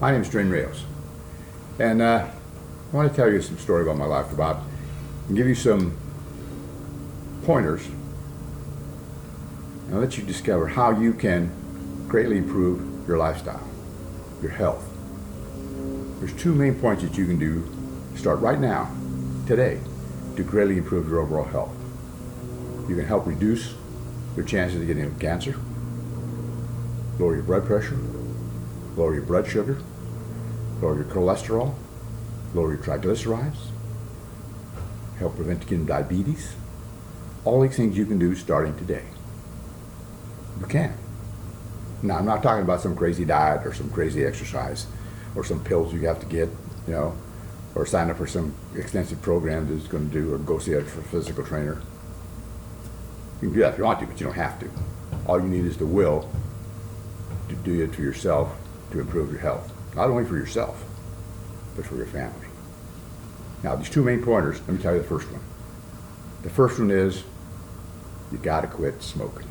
My name is Trin Rios, and I want to tell you some story about my life, and give you some pointers and let you discover how you can greatly improve your lifestyle, your health. There's two main points that you can do. Start right now, today, to greatly improve your overall health. You can help reduce your chances of getting cancer, lower your blood pressure, lower your blood sugar, lower your cholesterol, lower your triglycerides, help prevent getting diabetes. All these things you can do starting today. You can. Now, I'm not talking about some crazy diet or some crazy exercise or some pills you have to get, or sign up for some extensive program that's going to do, or go see a physical trainer. You can do that if you want to, but you don't have to. All you need is the will to do it for yourself to improve your health. Not only for yourself, but for your family. Now, these two main pointers, let me tell you the first one. The first one is, you gotta quit smoking.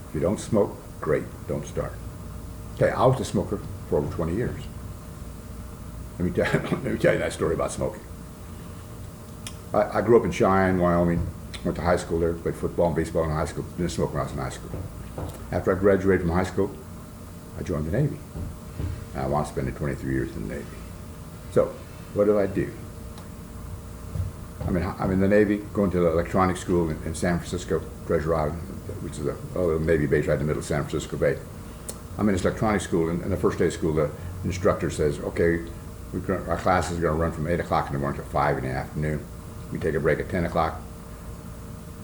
If you don't smoke, great, don't start. Okay, I was a smoker for over 20 years. Let me tell you that story about smoking. I grew up in Cheyenne, Wyoming, went to high school there, played football and baseball in high school, didn't smoke when I was in high school. After I graduated from high school, I joined the Navy. I want to spend 23 years in the Navy. So, what do I do? I'm in the Navy, going to the electronics school in San Francisco, Treasure Island, which is a little Navy base right in the middle of San Francisco Bay. I'm in this electronics school, and the first day of school, the instructor says, okay, our class is going to run from 8 o'clock in the morning to 5 in the afternoon. We take a break at 10 o'clock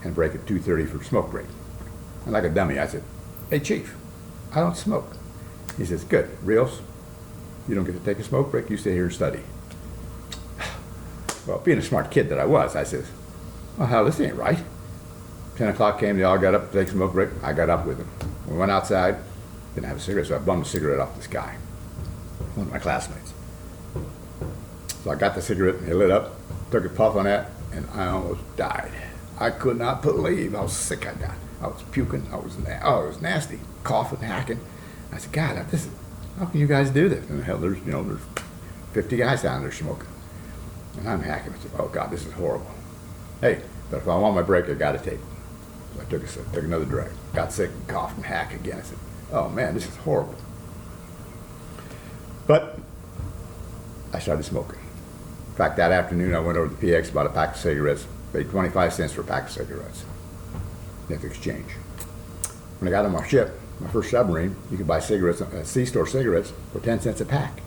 and break at 2:30 for smoke break. And like a dummy, I said, hey, Chief, I don't smoke. He says, good, Rios, you don't get to take a smoke break, you stay here and study. Well, being a smart kid that I was, I says, well, hell, this ain't right. 10 o'clock came, they all got up to take a smoke break. I got up with them. We went outside, didn't have a cigarette, so I bummed a cigarette off this guy, one of my classmates. So I got the cigarette, and he lit up, took a puff on that, and I almost died. I could not believe how sick I got. I was puking, it was nasty, coughing, hacking. I said, God, how can you guys do this? And hell, there's 50 guys down there smoking. And I'm hacking. I said, oh God, this is horrible. Hey, but if I want my break, I gotta take it. So I took another drag. Got sick and coughed and hacked again. I said, oh man, this is horrible. But I started smoking. In fact, that afternoon I went over to the PX, bought a pack of cigarettes, paid 25 cents for a pack of cigarettes. Net exchange. When I got on my ship, my first submarine, you could buy cigarettes, C-store cigarettes, for 10 cents a pack.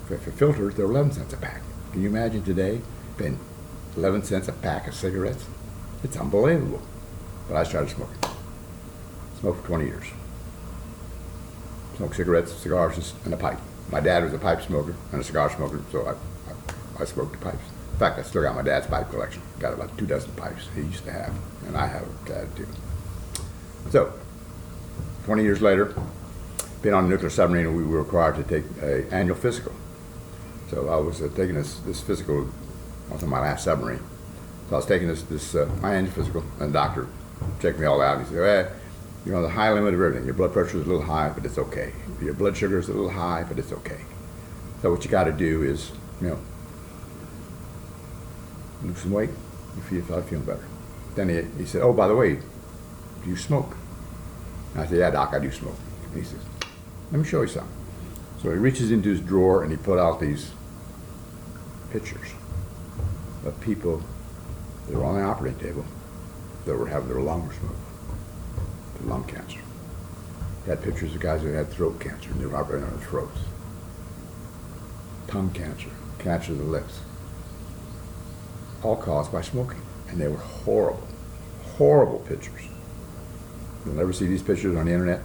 For filters, they're 11 cents a pack. Can you imagine today paying 11 cents a pack of cigarettes? It's unbelievable. But I started smoking. Smoked for 20 years. Smoked cigarettes, cigars, and a pipe. My dad was a pipe smoker and a cigar smoker, so I smoked the pipes. In fact, I still got my dad's pipe collection. Got about 2 dozen pipes he used to have, and I have a dad too. So, 20 years later, been on a nuclear submarine, and we were required to take an annual physical. So I was taking this physical. I was on my last submarine. So I was taking my annual physical, and the doctor checked me all out. And he said, you're on the high limit of everything. Your blood pressure is a little high, but it's okay. Your blood sugar is a little high, but it's okay. So what you got to do is, lose some weight. You start feeling better. Then he said, oh, by the way, do you smoke? And I said, yeah, Doc, I do smoke. And he says, let me show you something. So he reaches into his drawer and he put out these pictures of people that were on the operating table that were having their lungs removed, their lung cancer. He had pictures of guys that had throat cancer and they were operating on their throats. Tongue cancer, cancer of the lips. All caused by smoking. And they were horrible, horrible pictures. You'll never see these pictures on the internet.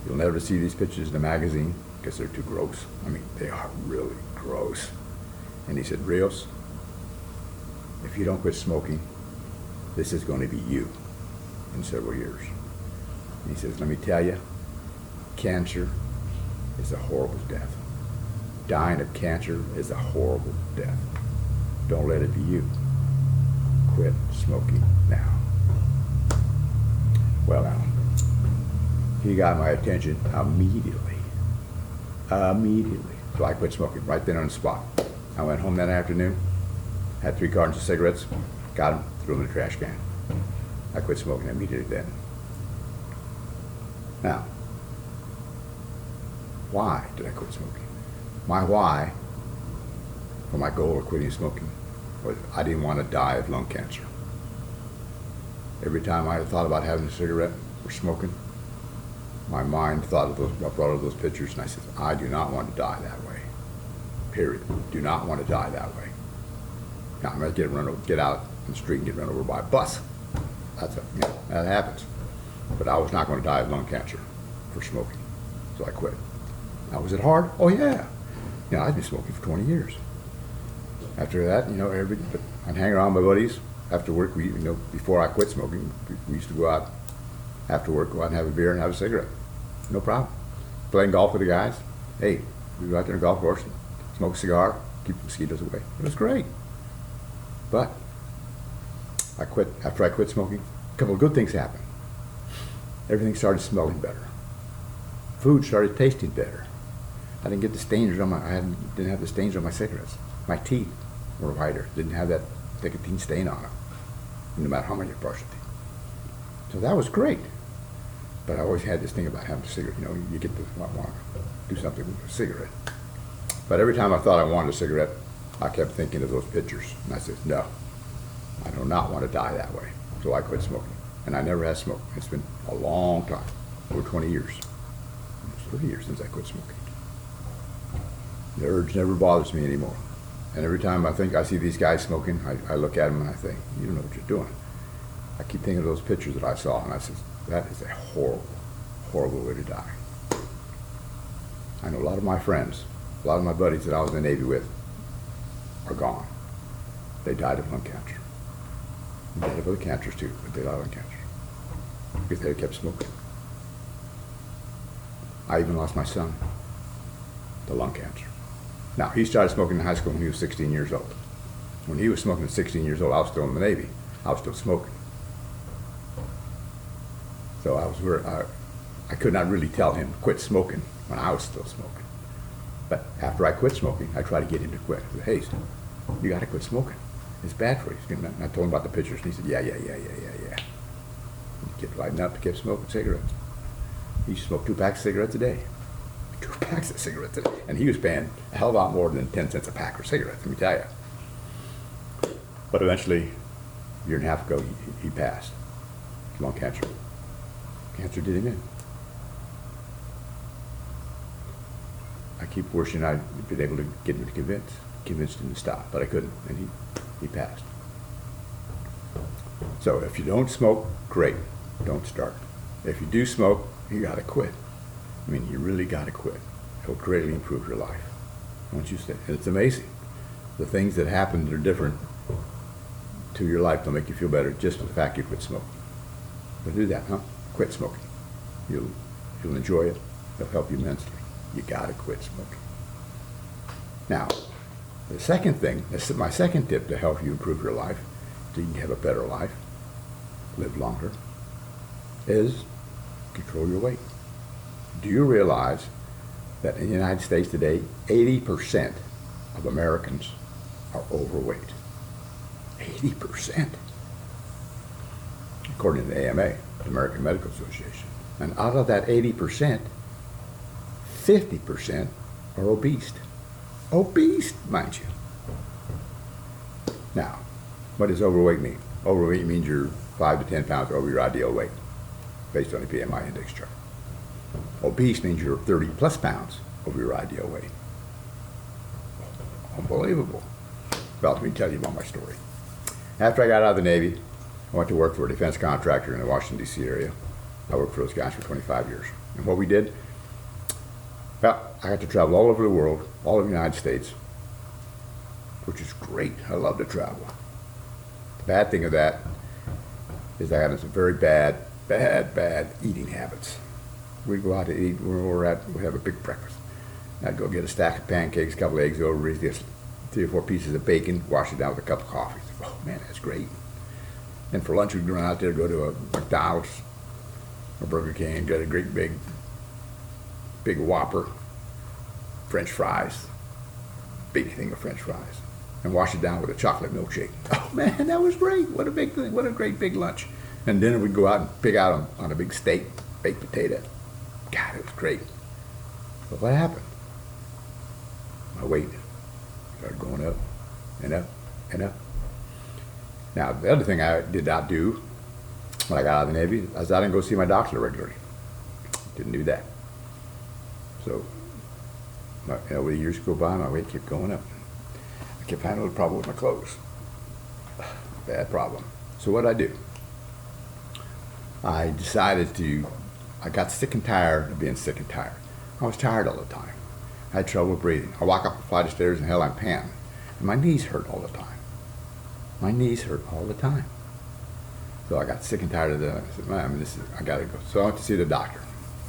You'll never see these pictures in a magazine because they're too gross. I mean, they are really gross. And he said, Rios, if you don't quit smoking, this is going to be you in several years. And he says, let me tell you, cancer is a horrible death. Dying of cancer is a horrible death. Don't let it be you. Quit smoking now. Well, now, he got my attention immediately. Immediately. So I quit smoking right then on the spot. I went home that afternoon, had 3 cartons of cigarettes, got them, threw them in the trash can. I quit smoking immediately then. Now, why did I quit smoking? My why for my goal of quitting smoking was I didn't want to die of lung cancer. Every time I thought about having a cigarette or smoking, my mind thought of those pictures, and I said, I do not want to die that way. Period. Do not want to die that way. Now I'm going to get out in the street and get run over by a bus. That happens. But I was not going to die of lung cancer for smoking, so I quit. Now, was it hard? Oh yeah. I'd been smoking for 20 years. After that, I'd hang around with my buddies after work. Before I quit smoking, we used to go out after work, go out and have a beer and have a cigarette. No problem. Playing golf with the guys. Hey, we go out there on a golf course, smoke a cigar, keep the mosquitoes away. It was great. But I quit. After I quit smoking, a couple of good things happened. Everything started smelling better. Food started tasting better. I didn't get the stains on didn't have the stains on my cigarettes. My teeth were whiter. Didn't have that nicotine stain on them, no matter how much you brushed it. So that was great. But I always had this thing about having a cigarette. You get to want to do something with a cigarette. But every time I thought I wanted a cigarette, I kept thinking of those pictures. And I said, no, I do not want to die that way. So I quit smoking. And I never had smoked. It's been a long time, over 20 years. It's 30 years since I quit smoking. The urge never bothers me anymore. And every time I see these guys smoking, I look at them and I think, you don't know what you're doing. I keep thinking of those pictures that I saw, and I said, that is a horrible, horrible way to die. I know a lot of my friends, a lot of my buddies that I was in the Navy with are gone. They died of lung cancer. They died of other cancers too, but they died of lung cancer because they kept smoking. I even lost my son to lung cancer. Now, he started smoking in high school when he was 16 years old. When he was smoking at 16 years old, I was still in the Navy. I was still smoking. So I could not really tell him to quit smoking when I was still smoking. But after I quit smoking, I tried to get him to quit. I said, hey, you got to quit smoking. It's bad for you. And I told him about the pictures, and he said, yeah. He kept lighting up, he kept smoking cigarettes. He used to smoke 2 packs of cigarettes a day. 2 packs of cigarettes a day. And he was paying a hell of a lot more than 10 cents a pack for cigarettes, let me tell you. But eventually, a year and a half ago, he passed. Lung cancer. Cancer did him in. I keep wishing I'd been able to get him to convince him to stop, but I couldn't, and he passed. So if you don't smoke, great, don't start. If you do smoke, you got to quit. You really got to quit. It'll greatly improve your life once you stay. And it's amazing. The things that happen that are different to your life will make you feel better just for the fact you quit smoking. But do that, huh? Quit smoking. You'll enjoy it. It'll help you immensely. You got to quit smoking. Now, the second thing, my second tip to help you improve your life, so you can have a better life, live longer, is control your weight. Do you realize that in the United States today, 80% of Americans are overweight? 80%. According to the AMA, the American Medical Association. And out of that 80%, 50% are obese. Obese, mind you. Now, what does overweight mean? Overweight means you're 5 to 10 pounds over your ideal weight, based on the BMI index chart. Obese means you're 30 plus pounds over your ideal weight. Unbelievable. Well, let me tell you about my story. After I got out of the Navy, I went to work for a defense contractor in the Washington, D.C. area. I worked for those guys for 25 years. And what we did, well, I got to travel all over the world, all over the United States, which is great. I love to travel. The bad thing of that is I had some very bad eating habits. We'd go out to eat where we'd have a big breakfast. I'd go get a stack of pancakes, a couple of eggs over, get 3 or 4 pieces of bacon, wash it down with a cup of coffee. Oh man, that's great. And for lunch, we'd run out there, go to a McDonald's or Burger King, get a great big Whopper, French fries, big thing of French fries, and wash it down with a chocolate milkshake. Oh man, that was great. What a big thing. What a great big lunch. And dinner we'd go out and pick out on a big steak, baked potato. God, it was great. But what happened? My weight started going up and up and up. Now, the other thing I did not do when I got out of the Navy is I didn't go see my doctor regularly. Didn't do that. So, over the years go by, my weight kept going up. I kept having a little problem with my clothes. Bad problem. So what did I do? I decided I got sick and tired of being sick and tired. I was tired all the time. I had trouble breathing. I walk up a flight of stairs and hell, I'm panting. And my knees hurt all the time. My knees hurt all the time. So I got sick and tired of that. I said, man, I gotta go. So I went to see the doctor.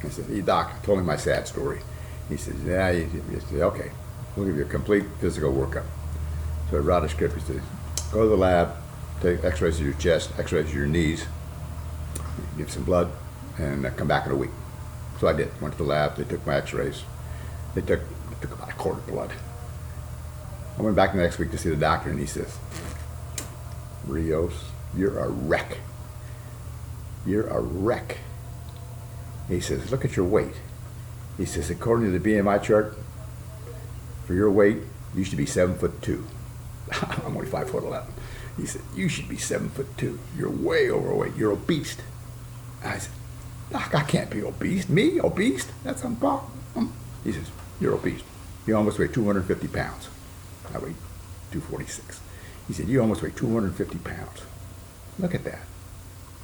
I said, hey doc, I told him my sad story. He says, yeah, he said, okay, we'll give you a complete physical workup. So I wrote a script. He said, go to the lab, take x-rays of your chest, x-rays of your knees, give some blood, and come back in a week. So I did. Went to the lab, they took my x-rays. They took about a quart of blood. I went back the next week to see the doctor, and he says, Rios, you're a wreck. You're a wreck. He says, look at your weight. He says, according to the BMI chart, for your weight, you should be 7'2". I'm only 5'11". He said, you should be 7'2". You're way overweight. You're obese. I said, doc, I can't be obese. Me, obese? That's impossible. He says, you're obese. You almost weigh 250 pounds. I weigh 246. He said, you almost weigh 250 pounds. Look at that.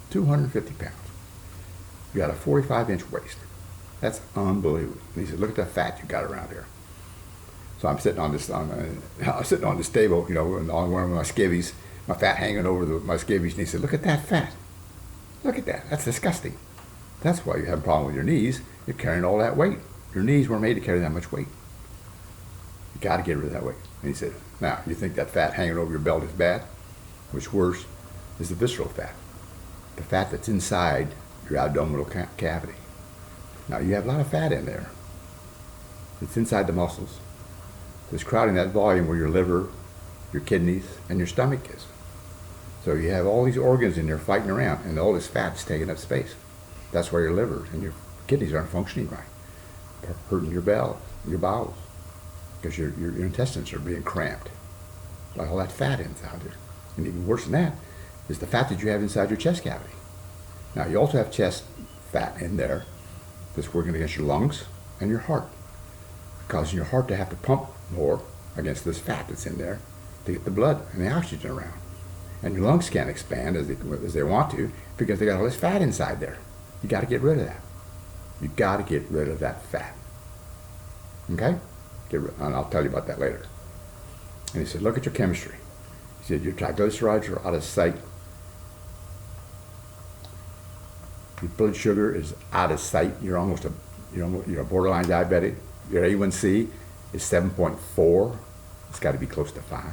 250 pounds. You got a 45-inch waist. That's unbelievable. And he said, look at the fat you got around here. So I'm sitting on this, table, you know, on one of my skivvies, my fat hanging over my skivvies, and he said, look at that fat. Look at that. That's disgusting. That's why you have a problem with your knees. You're carrying all that weight. Your knees weren't made to carry that much weight. You got to get rid of that weight. And he said, now, you think that fat hanging over your belt is bad? What's worse is the visceral fat. The fat that's inside your abdominal cavity. Now, you have a lot of fat in there. It's inside the muscles. It's crowding that volume where your liver, your kidneys, and your stomach is. So you have all these organs in there fighting around, and all this fat's taking up space. That's why your liver and your kidneys aren't functioning right. Hurting your bowels, because your intestines are being cramped by all that fat inside there. And even worse than that is the fat that you have inside your chest cavity. Now, you also have chest fat in there that's working against your lungs and your heart, causing your heart to have to pump more against this fat that's in there to get the blood and the oxygen around. And your lungs can't expand as they want to because they got all this fat inside there. You got to get rid of that. You got to get rid of that fat. Okay? And I'll tell you about that later. And he said, look at your chemistry. He said, your triglycerides are out of sight. Your blood sugar is out of sight. You're a borderline diabetic. Your A1C is 7.4. It's got to be close to 5.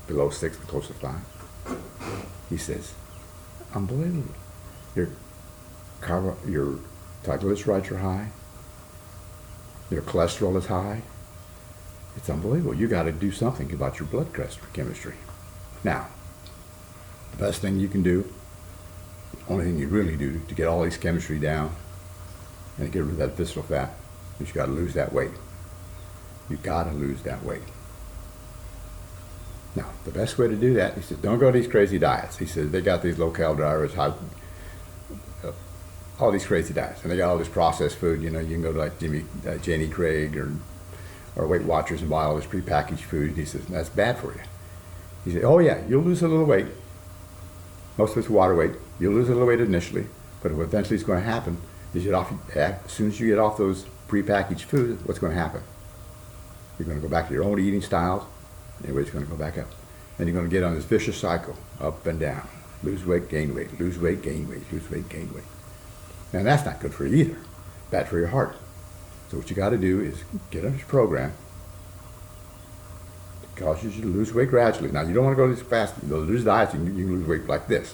Below 6, but close to 5. He says, unbelievable. Your triglycerides are high. Your cholesterol is high. It's unbelievable. You got to do something about your blood chemistry. Now, the best thing you can do, the only thing you really do to get all these chemistry down and get rid of that visceral fat is you got to lose that weight. You got to lose that weight. Now, the best way to do that, he said, don't go to these crazy diets. He said, they got these low-cal diets, all these crazy diets, and they got all this processed food. You know, you can go to like Jenny Craig or Weight Watchers and buy all this prepackaged food. He says, that's bad for you. He said, oh yeah, you'll lose a little weight. Most of it's water weight. You'll lose a little weight initially, but what eventually is going to happen is as soon as you get off those prepackaged food, what's going to happen? You're going to go back to your own eating styles, and your weight's going to go back up. And you're going to get on this vicious cycle, up and down. Lose weight, gain weight, lose weight, gain weight, lose weight, gain weight. Now that's not good for you either. Bad for your heart. So what you got to do is get on this program. It causes you to lose weight gradually. Now you don't want to go this fast. You lose diets, you can lose weight like this.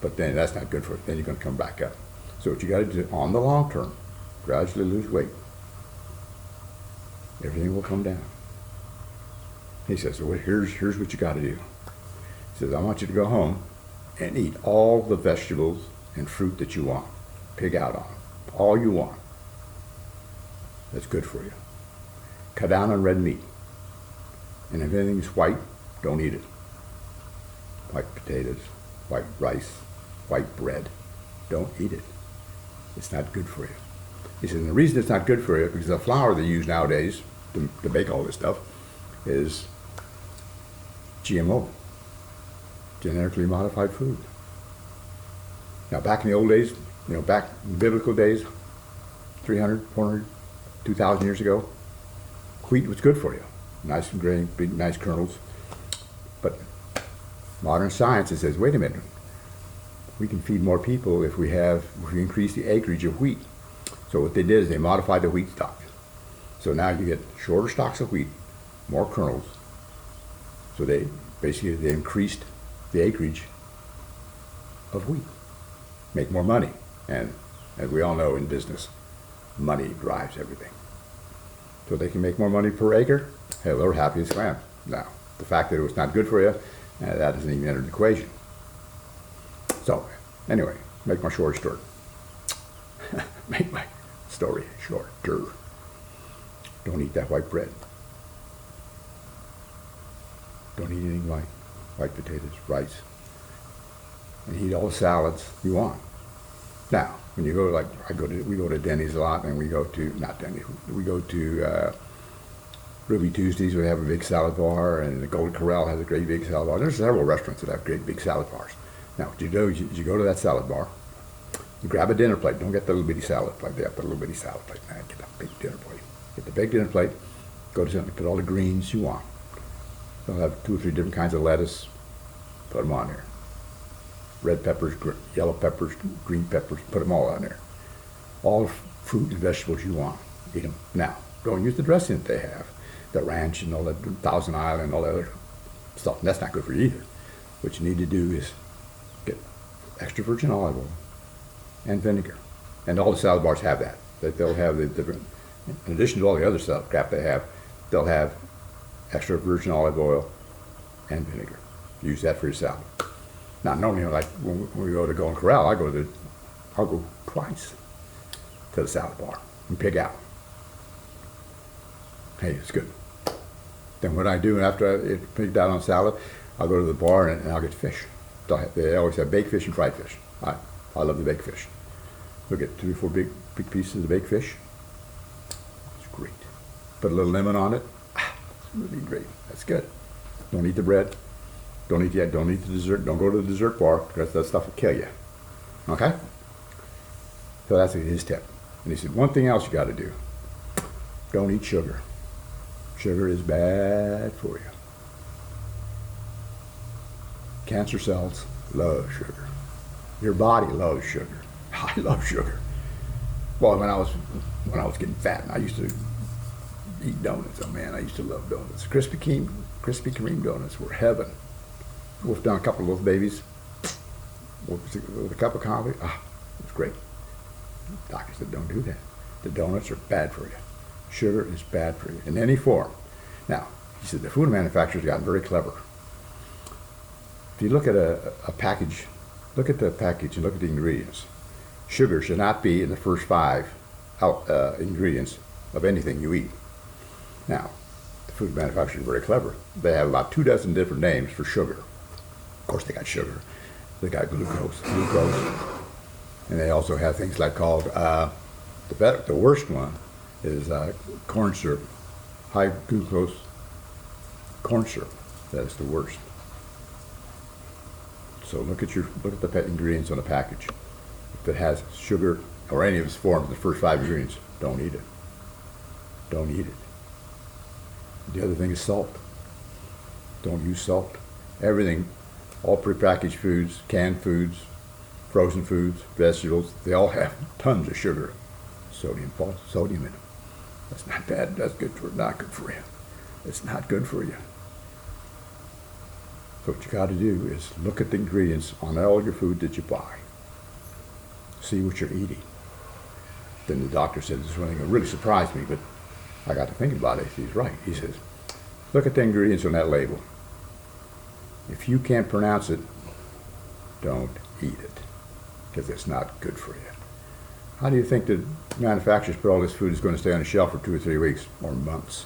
But then that's not good for it. Then you're going to come back up. So what you got to do on the long term, gradually lose weight. Everything will come down. He says, well, here's what you got to do. He says, I want you to go home and eat all the vegetables and fruit that you want. Pig out on them. All you want. That's good for you. Cut down on red meat. And if anything's white, don't eat it. White potatoes, white rice, white bread. Don't eat it. It's not good for you. He says, and the reason it's not good for you is because the flour they use nowadays to bake all this stuff is GMO, genetically modified food. Now, back in the old days, back in biblical days, 300, 400, 2,000 years ago, wheat was good for you. Nice and grain, big, nice kernels. But modern science says, wait a minute, we can feed more people if we increase the acreage of wheat. So what they did is they modified the wheat stock. So now you get shorter stalks of wheat, more kernels. So they increased the acreage of wheat, make more money. And as we all know in business, money drives everything. So they can make more money per acre. Hey, they're happy as clams. Now, the fact that it was not good for you, that doesn't even enter the equation. So, anyway, make my story short. Make my story shorter. Don't eat that white bread. Don't eat anything white. White potatoes, rice. And eat all the salads you want. Now, when you go, we go to Denny's a lot, and we go to, not Denny's, we go to Ruby Tuesdays, we have a big salad bar, and the Golden Corral has a great big salad bar. There's several restaurants that have great big salad bars. Now, what you do is you go to that salad bar, you grab a dinner plate. Don't get the little bitty salad plate. They have the little bitty salad plate. Man, get a big dinner plate. Get the big dinner plate, go to something, put all the greens you want. They'll have 2 or 3 different kinds of lettuce, put them on there. Red peppers, yellow peppers, green peppers, put them all on there. All the fruit and vegetables you want, eat them. Now, don't use the dressing that they have, the ranch and all that, Thousand Island and all that other stuff. And that's not good for you either. What you need to do is get extra virgin olive oil and vinegar. And all the salad bars have that. They'll have the different, in addition to all the other stuff, crap they have, they'll have extra virgin olive oil and vinegar. Use that for your salad. Now, normally, like when we go to Golden Corral, I'll go twice to the salad bar and pick out. Hey, it's good. Then what I do after I picked out on salad, I'll go to the bar and I'll get fish. They always have baked fish and fried fish. I love the baked fish. We'll get 2 or 4 big pieces of baked fish. It's great. Put a little lemon on it. It's really great. That's good. Don't eat the bread. Don't eat the dessert. Don't go to the dessert bar because that stuff will kill you. Okay? So that's his tip. And he said, one thing else you got to do. Don't eat sugar. Sugar is bad for you. Cancer cells love sugar. Your body loves sugar. I love sugar. Well, when I was getting fat, I used to eat donuts. Oh man, I used to love donuts. Krispy Kreme donuts were heaven. Wolfed down a couple of those babies with a cup of coffee. It was great. The doctor said, don't do that. The donuts are bad for you. Sugar is bad for you in any form. Now, he said the food manufacturers got very clever. If you look at a package, look at the package and look at the ingredients. Sugar should not be in the first 5 ingredients of anything you eat. Now, the food manufacturers are very clever. They have about 24 different names for sugar. Of course, they got sugar. They got glucose, and they also have things like called the worst one is corn syrup, high glucose corn syrup. That is the worst. So look at the pet ingredients on the package. If it has sugar or any of its forms, the first 5 ingredients, don't eat it. Don't eat it. The other thing is salt. Don't use salt. Everything, all prepackaged foods, canned foods, frozen foods, vegetables, they all have tons of sugar, sodium in them. That's not bad. That's not good for you. It's not good for you. So what you got to do is look at the ingredients on all your food that you buy. See what you're eating. Then the doctor said this one thing that really surprised me, but I got to thinking about it. He's right. He says, look at the ingredients on that label. If you can't pronounce it, don't eat it, because it's not good for you. How do you think the manufacturers put all this food is going to stay on the shelf for 2 or 3 weeks or months?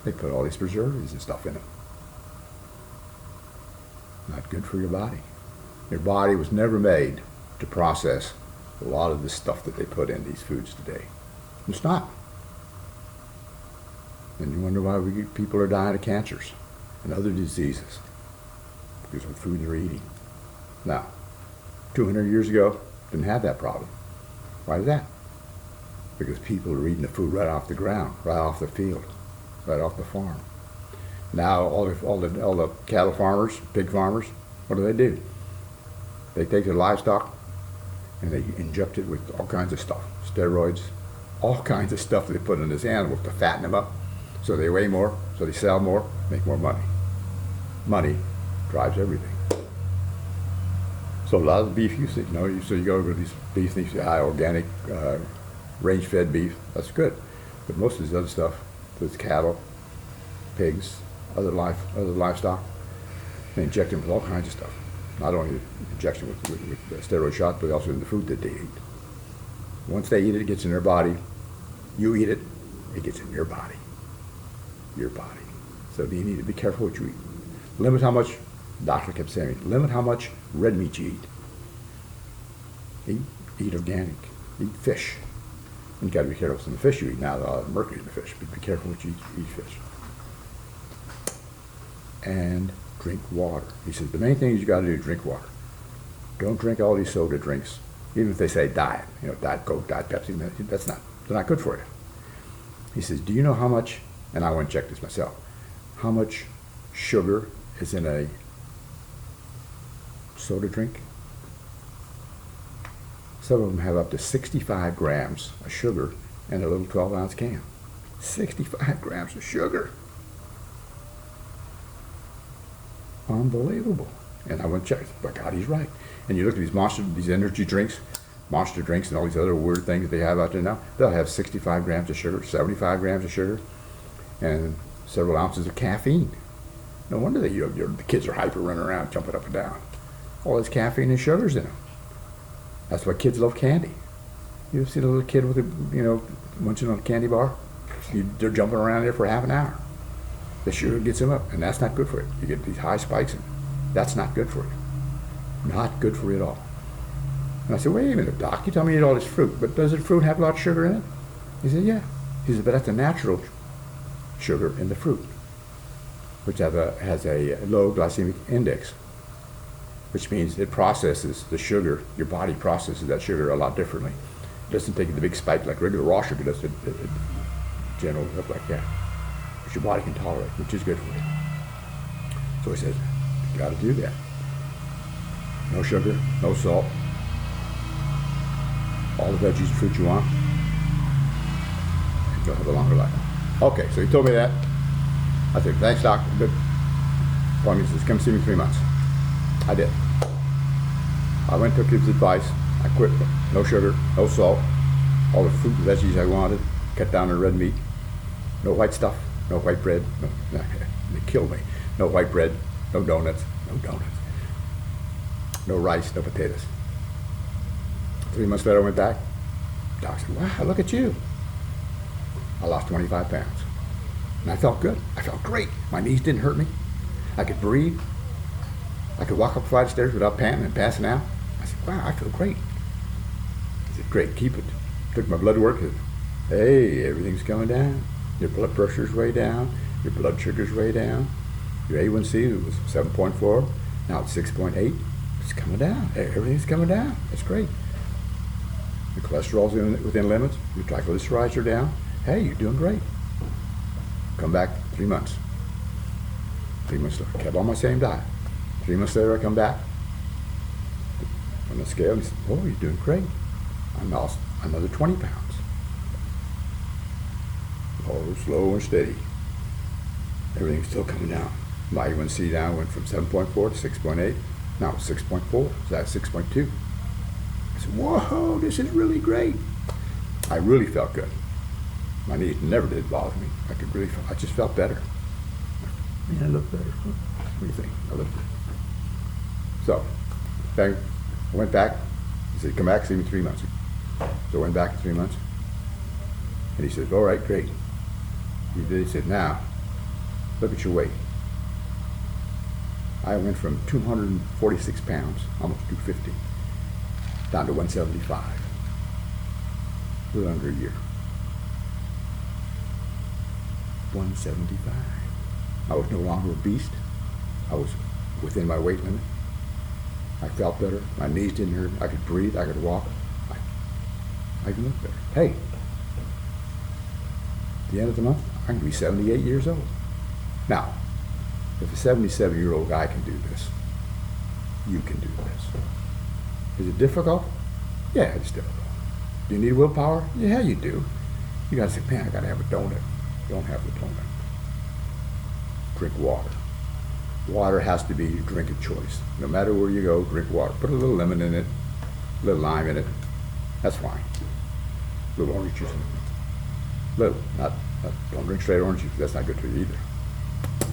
They put all these preservatives and stuff in it. Not good for your body. Your body was never made to process a lot of the stuff that they put in these foods today. It's not. And you wonder why people are dying of cancers and other diseases because of the food they're eating. Now, 200 years ago, didn't have that problem. Why is that? Because people are eating the food right off the ground, right off the field, right off the farm. Now, all the cattle farmers, pig farmers, what do? They take their livestock and they inject it with all kinds of stuff, steroids, all kinds of stuff that they put in these animals to fatten them up, so they weigh more, so they sell more, make more money. Money drives everything. So a lot of the beef you see, so you go to these beef things, organic, range-fed beef, that's good. But most of this other stuff, with cattle, pigs, other livestock, they inject them with all kinds of stuff. Not only injection with steroid shots, but also in the food that they eat. Once they eat it, it gets in their body. You eat it, it gets in your body. Your body. So you need to be careful what you eat. Limit how much, the doctor kept saying, limit how much red meat you eat. Eat organic. Eat fish. And you got to be careful with some of the fish you eat. Now, there's a lot of mercury in the fish, but be careful what you eat fish. And drink water. He says, the main thing is you got to do is drink water. Don't drink all these soda drinks, even if they say diet, Diet Coke, Diet Pepsi, they're not good for you. He says, do you know how much, and I went and checked this myself, how much sugar is in a soda drink? Some of them have up to 65 grams of sugar in a little 12-ounce can. 65 grams of sugar. Unbelievable. And I went and checked. But God, he's right. And you look at these energy drinks, Monster drinks, and all these other weird things that they have out there now. They'll have 65 grams of sugar, 75 grams of sugar, and several ounces of caffeine. No wonder that the kids are hyper, running around, jumping up and down. All this caffeine and sugars in them. That's why kids love candy. You ever seen a little kid with munching on a candy bar? They're jumping around there for half an hour. The sugar gets them up, and that's not good for you. You get these high spikes, and that's not good for you. Not good for you at all. And I said, wait a minute, Doc, you tell me you eat all this fruit, but does the fruit have a lot of sugar in it? He said, yeah. He said, but that's a natural sugar in the fruit, which has a low glycemic index, which means it processes the sugar, your body processes that sugar a lot differently. It doesn't take the big spike like regular raw sugar does, it generally look like that. Which your body can tolerate, which is good for you. So he says, you got to do that. No sugar, no salt, all the veggies and fruit you want, and you'll have a longer life. Okay, so he told me that. I said, thanks, Doc. Good. He says, come see me in 3 months. I did. I went and took his advice. I quit. No sugar, no salt, all the fruit and veggies I wanted, cut down on red meat, no white stuff, no white bread. No, they killed me. No white bread, no donuts, no rice, no potatoes. 3 months later, I went back. Doc said, wow, look at you. I lost 25 pounds. And I felt good. I felt great. My knees didn't hurt me. I could breathe. I could walk up a flight of stairs without panting and passing out. I said, wow, I feel great. He said, great, keep it. Took my blood work. Said, hey, everything's coming down. Your blood pressure's way down. Your blood sugar's way down. Your A1C was 7.4. Now it's 6.8. It's coming down. Everything's coming down. That's great. Your cholesterol's within limits. Your triglycerides are down. Hey, you're doing great. Come back 3 months. 3 months later, kept on my same diet. 3 months later, I come back on the scale and he said, oh, you're doing great. I lost another 20 pounds. Oh, slow and steady. Everything's still coming down. My A1C down went from 7.4 to 6.8. Now it's 6.4. So that's 6.2. I said, whoa, this is really great. I really felt good. My knees never did bother me. I just felt better. Man, I look better. What do you think? I look good. So, then I went back. He said, come back, see me 3 months. So I went back in 3 months. And he said, all right, great. He said, now, look at your weight. I went from 246 pounds, almost 250, down to 175. A little under a year. 175. I was no longer obese. I was within my weight limit. I felt better. My knees didn't hurt. I could breathe. I could walk. I could look better. Hey, at the end of the month, I'm going to be 78 years old. Now, if a 77-year-old guy can do this, you can do this. Is it difficult? Yeah, it's difficult. Do you need willpower? Yeah, you do. You got to say, man, I got to have a donut. Don't have the donut. Drink water. Water has to be your drink of choice. No matter where you go, drink water. Put a little lemon in it, a little lime in it. That's fine. A little orange juice in it. Little, don't drink straight orange juice. That's not good for you either.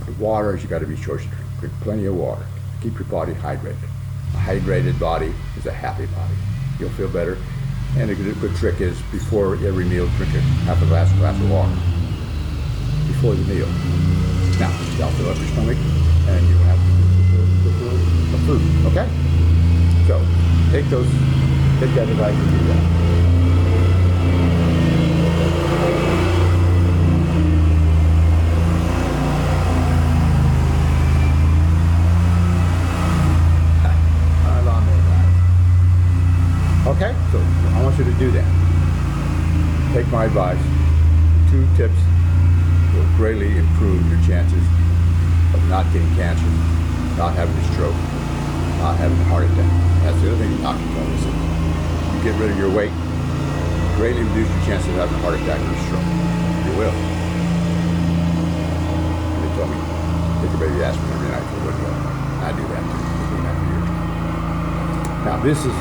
But water, you got to be choice to drink. Drink plenty of water. Keep your body hydrated. A hydrated body is a happy body. You'll feel better. And a good trick is before every meal, drink half a glass of water before the meal. Now, that'll fill up your stomach, and you have the food. Okay? So take that advice and do that. Okay, so I want you to do that. Take my advice. 2 tips will greatly improve your chances of not getting cancer, not having a stroke, not having a heart attack. That's the other thing the doctor told us. You get rid of your weight, greatly reduce your chances of having a heart attack or a stroke. You will. And they told me, take a baby aspirin every night for a good health. I do that too. I've been doing that for years. Now this is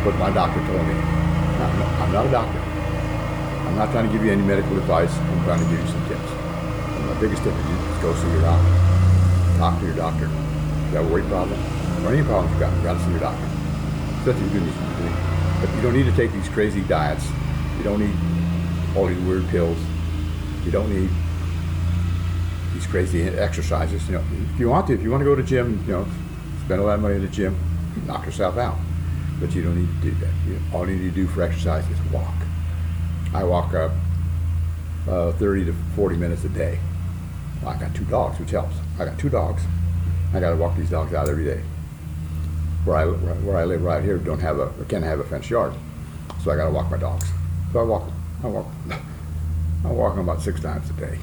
what my doctor told me. Now, I'm not a doctor. I'm not trying to give you any medical advice. I'm trying to give you some tips. And my biggest tip is go see your doctor. Talk to your doctor. If you have a weight problem or any problems you got to see your doctor. That's what you do. But you don't need to take these crazy diets. You don't need all these weird pills. You don't need these crazy exercises. You know, if you want to go to the gym, spend a lot of money at the gym, knock yourself out. But you don't need to do that. All you need to do for exercise is walk. I walk 30 to 40 minutes a day. Well, I got 2 dogs, which helps. I got 2 dogs. I got to walk these dogs out every day. Where I live right here, can't have a fenced yard, so I got to walk my dogs. So I walk them about 6 times a day.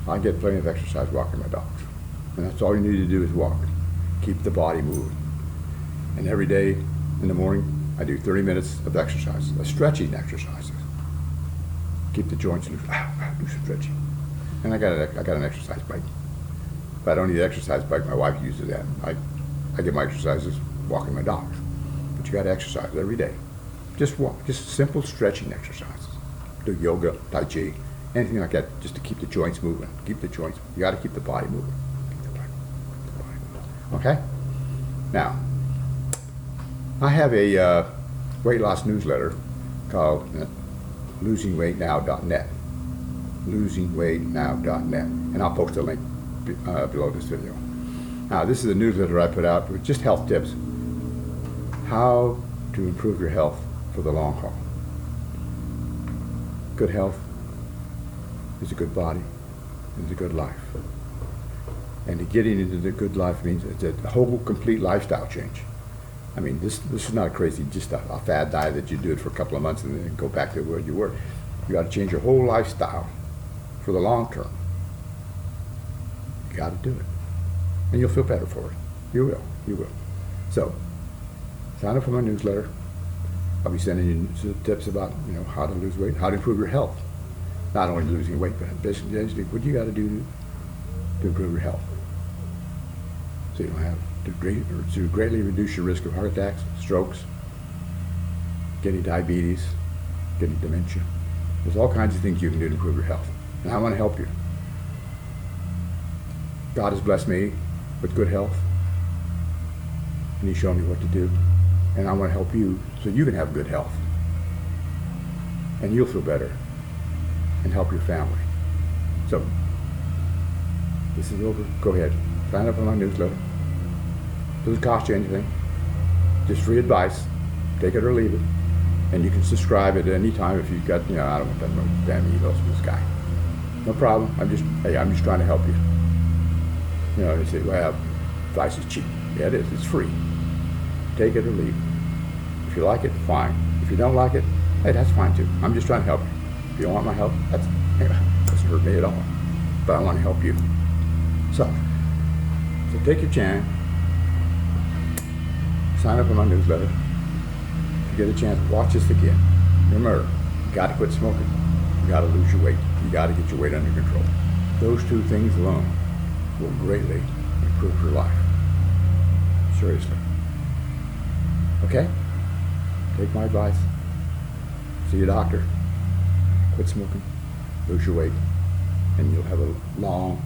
I get plenty of exercise walking my dogs, and that's all you need to do is walk. Keep the body moving. And every day in the morning, I do 30 minutes of exercise, stretching exercises. Keep the joints loose. Do some stretching. And I got an exercise bike. If I don't need an exercise bike, my wife uses that. I get my exercises walking my dogs. But you got to exercise every day. Just walk. Just simple stretching exercises. Do yoga, tai chi, anything like that, just to keep the joints moving. Keep the joints. You got to keep the body moving. Keep the body moving. Okay. Now, I have a weight loss newsletter called losingweightnow.net. Losingweightnow.net. And I'll post a link below this video. Now, this is a newsletter I put out with just health tips. How to improve your health for the long haul. Good health is a good body, is a good life. And getting into the good life means it's a whole complete lifestyle change. I mean, this is not crazy, just a fad diet that you do it for a couple of months and then go back to where you were. You got to change your whole lifestyle for the long term. You got to do it. And you'll feel better for it. You will. You will. So, sign up for my newsletter. I'll be sending you some tips about how to lose weight, how to improve your health. Not only losing weight, but basically what you got to do to improve your health. So you don't have to greatly reduce your risk of heart attacks, strokes, getting diabetes, getting dementia, There's all kinds of things you can do to improve your health. And I want to help you. God has blessed me with good health. And He's shown me what to do. And I want to help you so you can have good health. And you'll feel better. And help your family. So, this is over. Go ahead. Sign up on my newsletter. Doesn't cost you anything. Just free advice. Take it or leave it. And you can subscribe at any time if you've got, I don't want that no damn emails from this guy. No problem. I'm just trying to help you. They say, well, advice is cheap. Yeah, it is. It's free. Take it or leave it. If you like it, fine. If you don't like it, hey, that's fine too. I'm just trying to help you. If you don't want my help, that doesn't hurt me at all. But I want to help you. So take your chance. Sign up on my newsletter. If you get a chance, watch this again. Remember, you got to quit smoking. You got to lose your weight. You got to get your weight under control. Those two things alone will greatly improve your life. Seriously. Okay? Take my advice. See your doctor. Quit smoking. Lose your weight. And you'll have a long,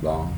long